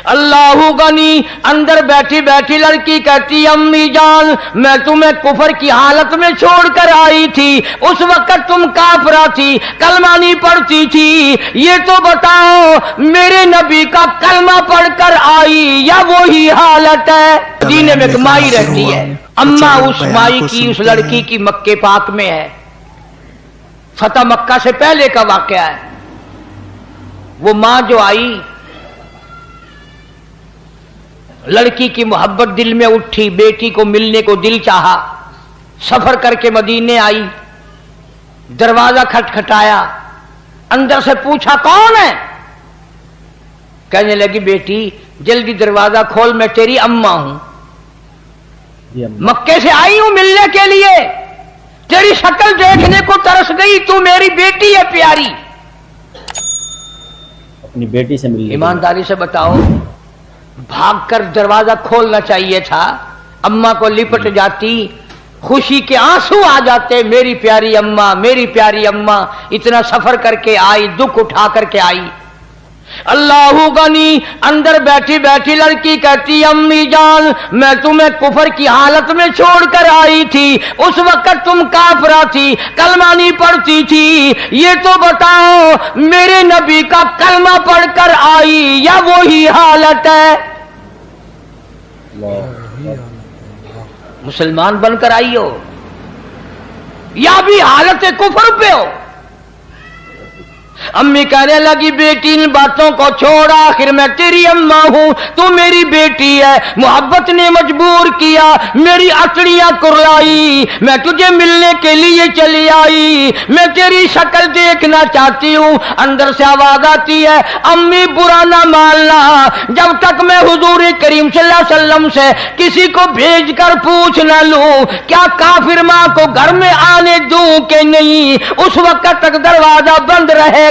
اللہ غنی، اندر بیٹھی بیٹھی لڑکی کہتی امی جان میں تمہیں کفر کی حالت میں چھوڑ کر آئی تھی، اس وقت تم کافرہ تھی، کلمہ نہیں پڑھتی تھی، یہ تو بتاؤ میرے نبی کا کلمہ پڑھ کر آئی یا وہی حالت ہے؟ مدینے میں ایک مائی رہتی ہے، اما اس مائی کی اس لڑکی کی مکے پاک میں ہے، فتح مکہ سے پہلے کا واقعہ ہے۔ وہ ماں جو آئی، لڑکی کی محبت دل میں اٹھی، بیٹی کو ملنے کو دل چاہا، سفر کر کے مدینے آئی، دروازہ کھٹکھٹایا، اندر سے پوچھا کون ہے؟ کہنے لگی بیٹی جلدی دروازہ کھول، میں تیری اماں ہوں، مکے سے آئی ہوں ملنے کے لیے، تیری شکل دیکھنے کو ترس گئی، تو میری بیٹی ہے پیاری، اپنی بیٹی سے ملنے۔ ایمانداری سے بتاؤ، بھاگ کر دروازہ کھولنا چاہیے تھا، اماں کو لپٹ جاتی، خوشی کے آنسو آ جاتے، میری پیاری اماں، میری پیاری اماں، اتنا سفر کر کے آئی، دکھ اٹھا کر کے آئی۔ اللہ غنی، اندر بیٹھی بیٹھی لڑکی کہتی امی جان میں تمہیں کفر کی حالت میں چھوڑ کر آئی تھی، اس وقت تم کافرہ تھی، کلمہ نہیں پڑھتی تھی، یہ تو بتاؤ میرے نبی کا کلمہ پڑھ کر آئی یا وہی حالت ہے؟ مسلمان بن کر آئی ہو یا بھی حالت کفر پہ ہو؟ امی کہنے لگی بیٹی ان باتوں کو چھوڑ، آخر میں تیری اماں ہوں، تو میری بیٹی ہے، محبت نے مجبور کیا، میری اکڑیاں کرلائی، میں تجھے ملنے کے لیے چلی آئی، میں تیری شکل دیکھنا چاہتی ہوں۔ اندر سے آواز آتی ہے امی برا نہ ماننا، جب تک میں حضور کریم صلی اللہ علیہ وسلم سے کسی کو بھیج کر پوچھ نہ لوں کیا کافر ماں کو گھر میں آنے دوں کہ نہیں، اس وقت تک دروازہ بند رہے گا۔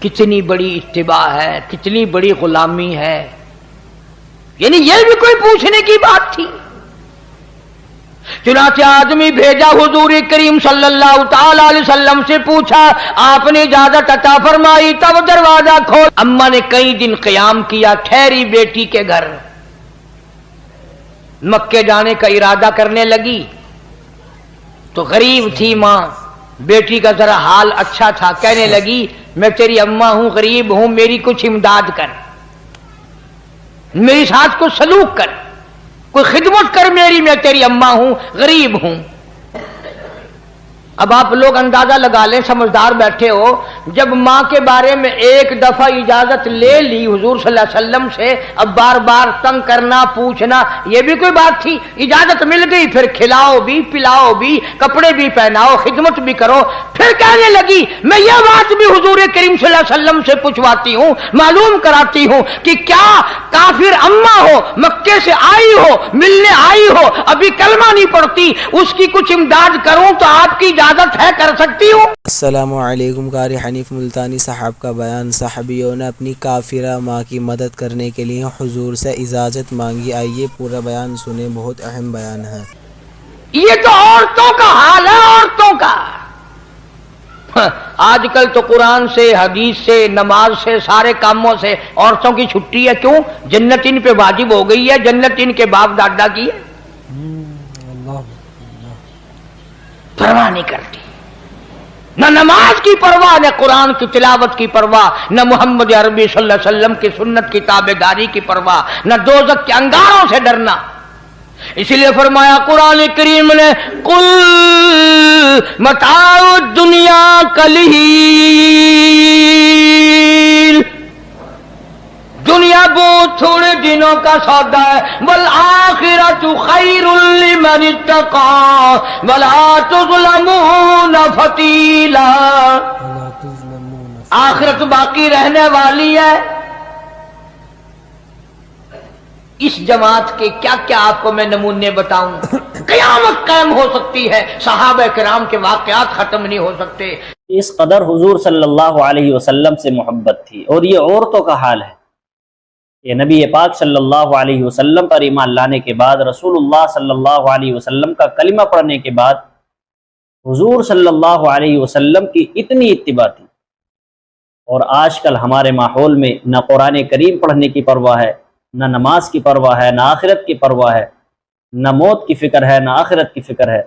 کتنی بڑی اتباع ہے، کتنی بڑی غلامی ہے، یعنی یہ بھی کوئی پوچھنے کی بات تھی؟ چنانچہ آدمی بھیجا، حضور کریم صلی اللہ تعالی علیہ وسلم سے پوچھا، آپ نے اجازت عطا فرمائی، تب دروازہ کھول۔ اماں نے کئی دن قیام کیا، ٹھہری بیٹی کے گھر، مکے جانے کا ارادہ کرنے لگی تو غریب تھی ماں، بیٹی کا ذرا حال اچھا تھا، کہنے لگی میں تیری اماں ہوں، غریب ہوں، میری کچھ امداد کر، میری ساتھ کچھ سلوک کر، کوئی خدمت کر میری، میں تیری اماں ہوں، غریب ہوں۔ اب آپ لوگ اندازہ لگا لیں، سمجھدار بیٹھے ہو، جب ماں کے بارے میں ایک دفعہ اجازت لے لی حضور صلی اللہ علیہ وسلم سے، اب بار بار تنگ کرنا، پوچھنا، یہ بھی کوئی بات تھی؟ اجازت مل گئی، پھر کھلاؤ بھی، پلاؤ بھی، کپڑے بھی پہناؤ، خدمت بھی کرو۔ پھر کہنے لگی میں یہ بات بھی حضور کریم صلی اللہ علیہ وسلم سے پوچھواتی ہوں، معلوم کراتی ہوں کہ کیا کافر اماں ہو، مکے سے آئی ہو، ملنے آئی ہو، ابھی کلمہ نہیں پڑھتی، اس کی کچھ امداد کروں تو آپ کی اجازت ہے، کر سکتی ہوں؟ السلام علیکم۔ قاری حنیف ملتانی صاحب کا بیان، صحابیوں نے اپنی کافرہ ماں کی مدد کرنے کے لیے حضور سے اجازت مانگی۔ آئیے پورا بیان سنیں، بہت اہم بیان ہے۔ یہ تو عورتوں کا حال ہے، عورتوں کا۔ آج کل تو قرآن سے، حدیث سے، نماز سے، سارے کاموں سے عورتوں کی چھٹی ہے، کیوں؟ جنت ان پہ واجب ہو گئی ہے، جنت ان کے باپ دادا کی ہے، پرواہ نہیں کرتی، نہ نماز کی پرواہ، نہ قرآن کی تلاوت کی پرواہ، نہ محمد عربی صلی اللہ علیہ وسلم کی سنت کی تابعداری کی پرواہ، نہ دوزخ کے انگاروں سے ڈرنا۔ اسی لیے فرمایا قرآن کریم نے قل متاع الدنیا قلیل، دنیا بہت تھوڑے دنوں کا سودا ہے، والآخرۃ خیر لمن اتقى ولا تظلمون فتیلا، آخرت باقی رہنے والی ہے۔ اس جماعت کے کیا کیا آپ کو میں نمونے بتاؤں، قیامت قائم ہو سکتی ہے، صحابہ کرام کے واقعات ختم نہیں ہو سکتے۔ اس قدر حضور صلی اللہ علیہ وسلم سے محبت تھی، اور یہ عورتوں کا حال ہے کہ نبی پاک صلی اللہ علیہ وسلم پر ایمان لانے کے بعد، رسول اللہ صلی اللہ علیہ وسلم کا کلمہ پڑھنے کے بعد حضور صلی اللہ علیہ وسلم کی اتنی اتباع تھی اور آج کل ہمارے ماحول میں نہ قرآن کریم پڑھنے کی پرواہ ہے، نہ نماز کی پرواہ ہے، نہ آخرت کی پرواہ ہے، نہ موت کی فکر ہے، نہ آخرت کی فکر ہے۔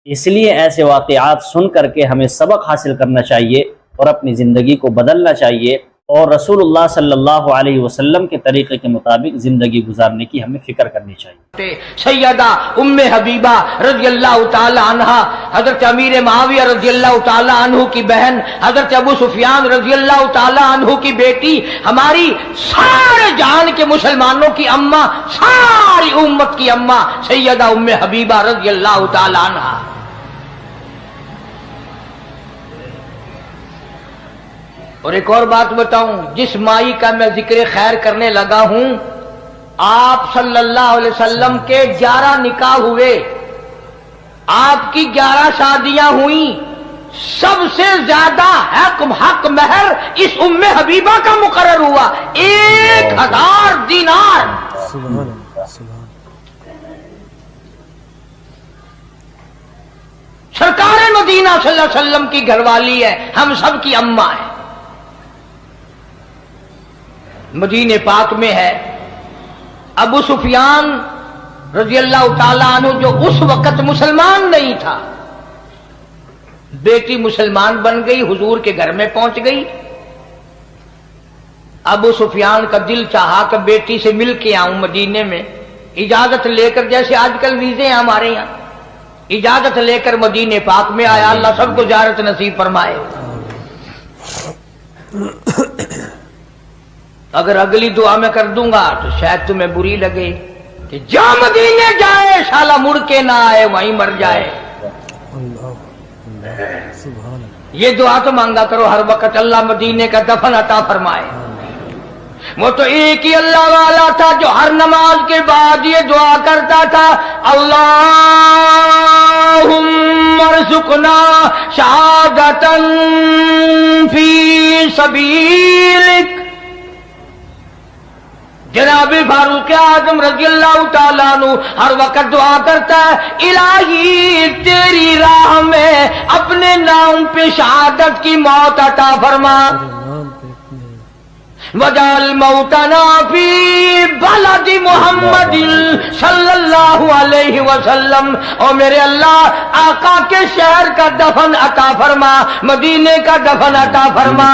اس لیے ایسے واقعات سن کر کے ہمیں سبق حاصل کرنا چاہیے اور اپنی زندگی کو بدلنا چاہیے، اور رسول اللہ صلی اللہ علیہ وسلم کے طریقے کے مطابق زندگی گزارنے کی ہمیں فکر کرنی چاہیے۔ سیدہ ام حبیبہ رضی اللہ تعالی عنہ، حضرت امیر معاویہ رضی اللہ تعالی عنہ کی بہن، حضرت ابو سفیان رضی اللہ تعالی عنہ کی بیٹی، ہماری سارے جان کے مسلمانوں کی اماں، ساری امت کی اماں سیدہ ام حبیبہ رضی اللہ تعالی عنہ۔ اور ایک اور بات بتاؤں، جس مائی کا میں ذکر خیر کرنے لگا ہوں، آپ صلی اللہ علیہ وسلم کے 11 نکاح ہوئے، آپ کی 11 شادیاں ہوئیں، سب سے زیادہ حق مہر اس ام حبیبہ کا مقرر ہوا، 1000 دینار۔ سرکار مدینہ صلی اللہ علیہ وسلم کی گھر والی ہے، ہم سب کی اماں ہے۔ مدینہ پاک میں ہے ابو سفیان رضی اللہ تعالیٰ عنہ، جو اس وقت مسلمان نہیں تھا، بیٹی مسلمان بن گئی، حضور کے گھر میں پہنچ گئی۔ ابو سفیان کا دل چاہا کہ بیٹی سے مل کے آؤں مدینے میں، اجازت لے کر، جیسے آج کل ویزے ہیں ہمارے یہاں، اجازت لے کر مدینہ پاک میں آیا۔ اللہ سب کو زیارت نصیب فرمائے۔ اگر اگلی دعا میں کر دوں گا تو شاید تمہیں بری لگے کہ جا مدینے جائے شالا مڑ کے نہ آئے، وہیں مر جائے۔ یہ دعا تو مانگا کرو ہر وقت، اللہ مدینے کا دفن عطا فرمائے۔ وہ تو ایک ہی اللہ والا تھا جو ہر نماز کے بعد یہ دعا کرتا تھا، اللہم ارزقنا شہادتا فی سبیلک۔ جناب فاروق اعظم رضی اللہ تعالیٰ عنہ ہر وقت دعا کرتا ہے، الہی تیری راہ میں اپنے نام پہ شہادت کی موت عطا فرما، وجعل موتنا فی بلد محمد صلی اللہ علیہ وسلم، اور میرے اللہ آقا کے شہر کا دفن عطا فرما، مدینے کا دفن عطا فرما۔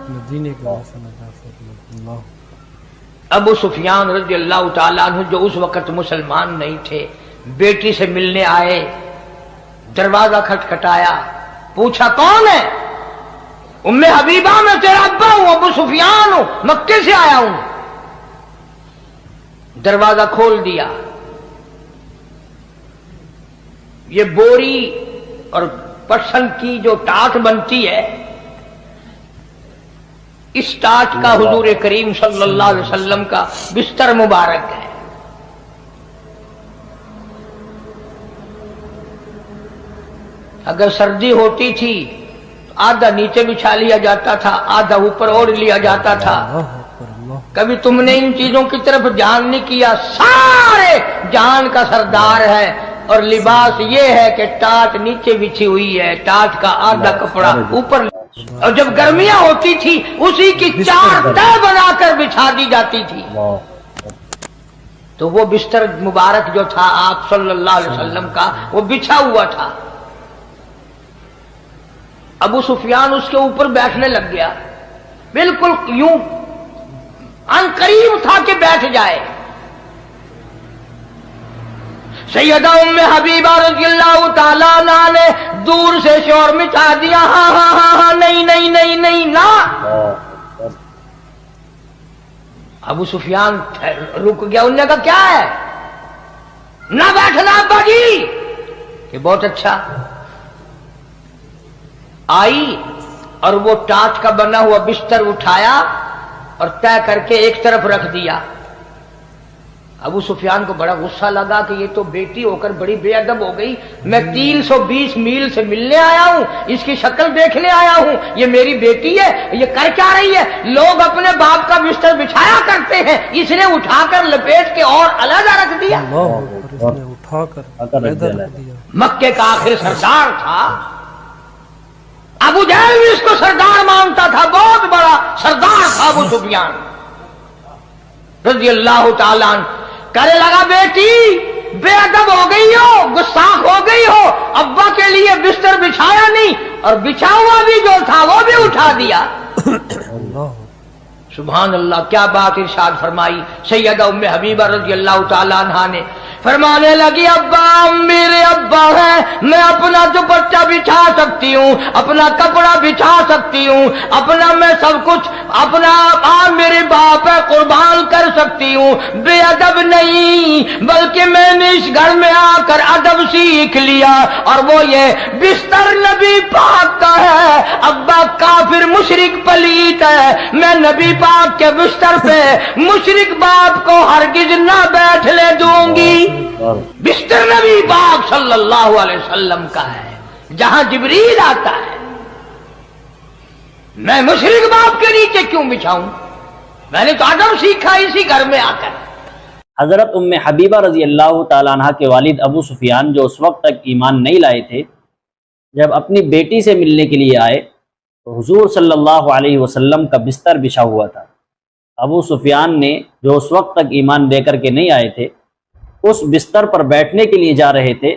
مدینے کا دفن عطا فرما۔ اللہ۔ ابو سفیان رضی اللہ تعالیٰ عنہ جو اس وقت مسلمان نہیں تھے، بیٹی سے ملنے آئے، دروازہ کھٹکھٹایا، پوچھا کون ہے؟ ام حبیبہ میں تیرا ابا ہوں، ابو سفیان ہوں، مکے سے آیا ہوں۔ دروازہ کھول دیا۔ یہ بوری اور پٹسن کی جو ٹاٹ بنتی ہے، اس ٹاٹ کا حضور کریم صلی اللہ علیہ وسلم کا بستر مبارک ہے۔ اگر سردی ہوتی تھی تو آدھا نیچے بچھا لیا جاتا تھا، آدھا اوپر اوڑھ لیا جاتا تھا۔ کبھی تم نے ان چیزوں کی طرف دھیان نہیں کیا؟ سارے جان کا سردار ہے، اور لباس یہ ہے کہ ٹاٹ نیچے بچھی ہوئی ہے، ٹاٹ کا آدھا کپڑا اوپر، اور جب گرمیاں ہوتی تھی اسی کی 4 تہ بنا کر بچھا دی جاتی تھی۔ تو وہ بستر مبارک جو تھا آپ صلی اللہ علیہ وسلم کا، وہ بچھا ہوا تھا۔ ابو سفیان اس کے اوپر بیٹھنے لگ گیا، بالکل یوں ان قریب تھا کہ بیٹھ جائے۔ سیدہ ام حبیبہ رضی اللہ تعالیٰ عنہ نے دور سے شور مچا دیا، ہاں ہاں ہاں ہاں، نہیں نہیں نہیں نہیں، نہ۔ ابو سفیان رک گیا، انہوں نے کہا کیا ہے؟ نہ بیٹھنا ابا جی۔ کہ بہت اچھا۔ آئی اور وہ ٹاٹ کا بنا ہوا بستر اٹھایا اور طے کر کے ایک طرف رکھ دیا۔ ابو سفیان کو بڑا غصہ لگا کہ یہ تو بیٹی ہو کر بڑی بے ادب ہو گئی، میں 320 میل سے ملنے آیا ہوں، اس کی شکل دیکھنے آیا ہوں، یہ میری بیٹی ہے، یہ کر کیا رہی ہے؟ لوگ اپنے باپ کا بستر بچھایا کرتے ہیں، اس نے اٹھا کر لپیٹ کے اور علیحدہ رکھ دیا۔ اس نے اٹھا کر علیحدہ رکھ دیا۔ مکے کا آخر سردار تھا، ابو جہل بھی اس کو سردار مانتا تھا، بہت ابو سفیان رضی اللہ تعالیٰ عنہ. کہنے لگا بیٹی بے ادب ہو گئی ہو, گستاخ ہو گئی ہو, ابا کے لیے بستر بچھایا نہیں اور بچھا ہوا بھی جو تھا وہ بھی اٹھا دیا. اللہ سبحان اللہ, کیا بات ارشاد فرمائی سیدہ ام حبیبہ رضی اللہ تعالیٰ عنہا نے. فرمانے لگی ابا میرے ابا ہیں, میں اپنا دوپٹہ بچھا سکتی ہوں, اپنا کپڑا بچھا سکتی ہوں, اپنا میں سب کچھ اپنا میرے باپ ہے قربان کر سکتی ہوں, بے ادب نہیں بلکہ میں نے اس گھر میں آ کر ادب سیکھ لیا, اور وہ یہ بستر نبی پاک کا ہے, ابا کافر مشرک پلیت ہے, میں نبی پاک کے بستر پہ مشرک باپ کو ہرگز نہ بیٹھنے دوں گی. بستر نبی پاک صلی اللہ علیہ وسلم کا ہے, جہاں جبریل آتا ہے, میں مشرک باپ کے نیچے کیوں بچھاؤں؟ میں نے تو ادب سیکھا اسی گھر میں آ کر. حضرت ام حبیبہ رضی اللہ تعالیٰ عنہ کے والد ابو سفیان جو اس وقت تک ایمان نہیں لائے تھے, جب اپنی بیٹی سے ملنے کے لیے آئے تو حضور صلی اللہ علیہ وسلم کا بستر بچھا ہوا تھا. ابو سفیان نے جو اس وقت تک ایمان دے کر کے نہیں آئے تھے اس بستر پر بیٹھنے کے لیے جا رہے تھے.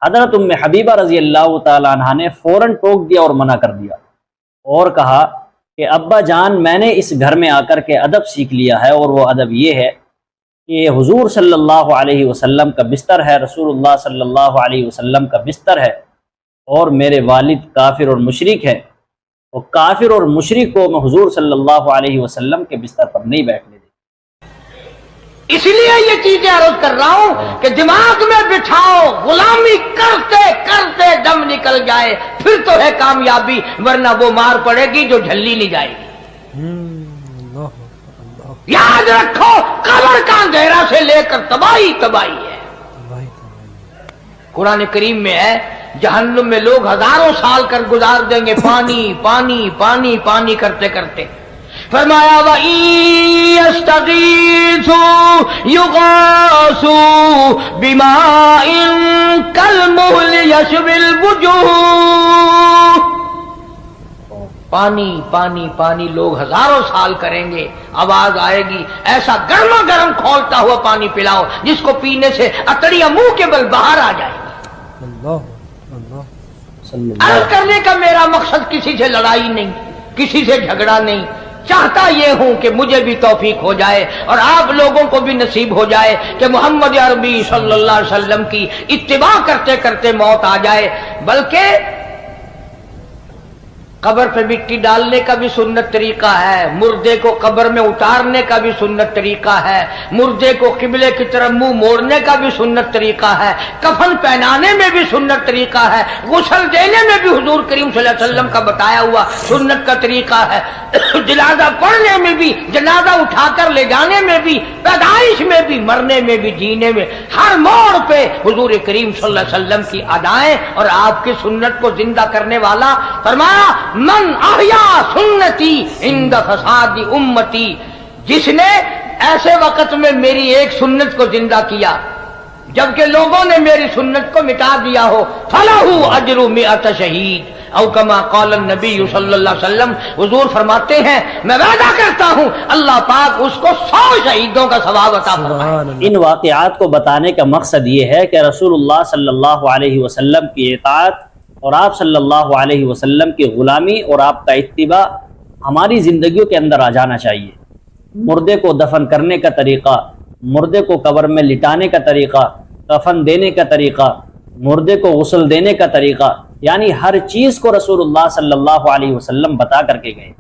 حضرت ام حبیبہ رضی اللہ تعالیٰ عنہ نے فوراً ٹوک دیا اور منع کر دیا اور کہا کہ ابا جان میں نے اس گھر میں آ کر کے ادب سیکھ لیا ہے, اور وہ ادب یہ ہے کہ حضور صلی اللہ علیہ وسلم کا بستر ہے, رسول اللہ صلی اللہ علیہ وسلم کا بستر ہے, اور میرے والد کافر اور مشرک ہے, اور کافر اور مشرک کو میں حضور صلی اللہ علیہ وسلم کے بستر پر نہیں بیٹھنے دیں. اس لیے یہ چیزیں عرض کر رہا ہوں کہ دماغ میں بٹھاؤ, غلامی کرتے کرتے دم نکل جائے پھر تو ہے کامیابی, ورنہ وہ مار پڑے گی جو جھلی نہیں جائے گی. اللہ اللہ یاد رکھو قبر کا اندھیرا سے لے کر تباہی تباہی ہے. بھائی قرآن کریم میں ہے جہنم میں لوگ ہزاروں سال کر گزار دیں گے پانی پانی پانی پانی کرتے کرتے. فرمایا وَإِن يَسْتَغِيثُوا يُغَاثُوا بِمَاءٍ كَالْمُهْلِ يَشْوِي الْوُجُوهَ. پانی پانی پانی لوگ ہزاروں سال کریں گے, آواز آئے گی ایسا گرما گرم کھولتا ہوا پانی پلاؤ جس کو پینے سے اتڑیاں منہ کے بل باہر آ جائیں گی. اللہ اللہ عرض کرنے کا میرا مقصد کسی سے لڑائی نہیں, کسی سے جھگڑا نہیں, چاہتا یہ ہوں کہ مجھے بھی توفیق ہو جائے اور آپ لوگوں کو بھی نصیب ہو جائے کہ محمد عربی صلی اللہ علیہ وسلم کی اتباع کرتے کرتے موت آ جائے. بلکہ قبر پہ مٹی ڈالنے کا بھی سنت طریقہ ہے, مردے کو قبر میں اتارنے کا بھی سنت طریقہ ہے, مردے کو قبلے کی طرف منہ موڑنے کا بھی سنت طریقہ ہے, کفن پہنانے میں بھی سنت طریقہ ہے, غسل دینے میں بھی حضور کریم صلی اللہ علیہ وسلم کا بتایا ہوا سنت کا طریقہ ہے, جنازہ پڑھنے میں بھی, جنازہ اٹھا کر لے جانے میں بھی, پیدائش میں بھی, مرنے میں بھی, جینے میں, ہر موڑ پہ حضور کریم صلی اللہ علیہ وسلم کی ادائیں اور آپ کی سنت کو زندہ کرنے والا. فرمایا من احیا سنتی عند فساد امتی, جس نے ایسے وقت میں میری ایک سنت کو زندہ کیا جبکہ لوگوں نے میری سنت کو مٹا دیا ہو, فلہ اجر مئۃ شہید او کما قال النبی صلی اللہ علیہ وسلم. حضور فرماتے ہیں میں وعدہ کرتا ہوں اللہ پاک اس کو 100 شہیدوں کا ثواب عطا فرمائے. ان واقعات کو بتانے کا مقصد یہ ہے کہ رسول اللہ صلی اللہ علیہ وسلم کی اطاعت اور آپ صلی اللہ علیہ وسلم کی غلامی اور آپ کا اتباع ہماری زندگیوں کے اندر آ جانا چاہیے. مردے کو دفن کرنے کا طریقہ, مردے کو قبر میں لٹانے کا طریقہ, کفن دینے کا طریقہ, مردے کو غسل دینے کا طریقہ, یعنی ہر چیز کو رسول اللہ صلی اللہ علیہ وسلم بتا کر کے گئے.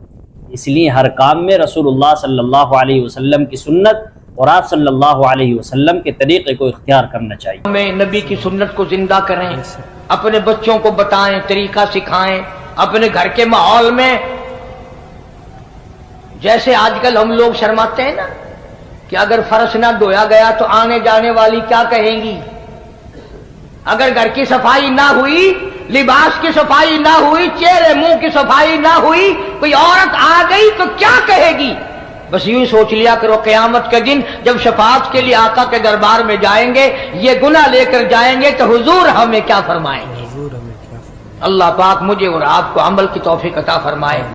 اس لیے ہر کام میں رسول اللہ صلی اللہ علیہ وسلم کی سنت اور آپ صلی اللہ علیہ وسلم کے طریقے کو اختیار کرنا چاہیے. ہمیں نبی کی سنت کو زندہ کریں, اپنے بچوں کو بتائیں, طریقہ سکھائیں, اپنے گھر کے ماحول میں. جیسے آج کل ہم لوگ شرماتے ہیں نا کہ اگر فرش نہ دھویا گیا تو آنے جانے والی کیا کہیں گی, اگر گھر کی صفائی نہ ہوئی, لباس کی صفائی نہ ہوئی, چہرے منہ کی صفائی نہ ہوئی, کوئی عورت آ گئی تو کیا کہے گی. بس یوں سوچ لیا کرو قیامت کے دن جب شفاعت کے لیے آقا کے دربار میں جائیں گے, یہ گناہ لے کر جائیں گے تو حضور ہمیں کیا فرمائیں گے. اللہ پاک مجھے اور آپ کو عمل کی توفیق عطا فرمائے.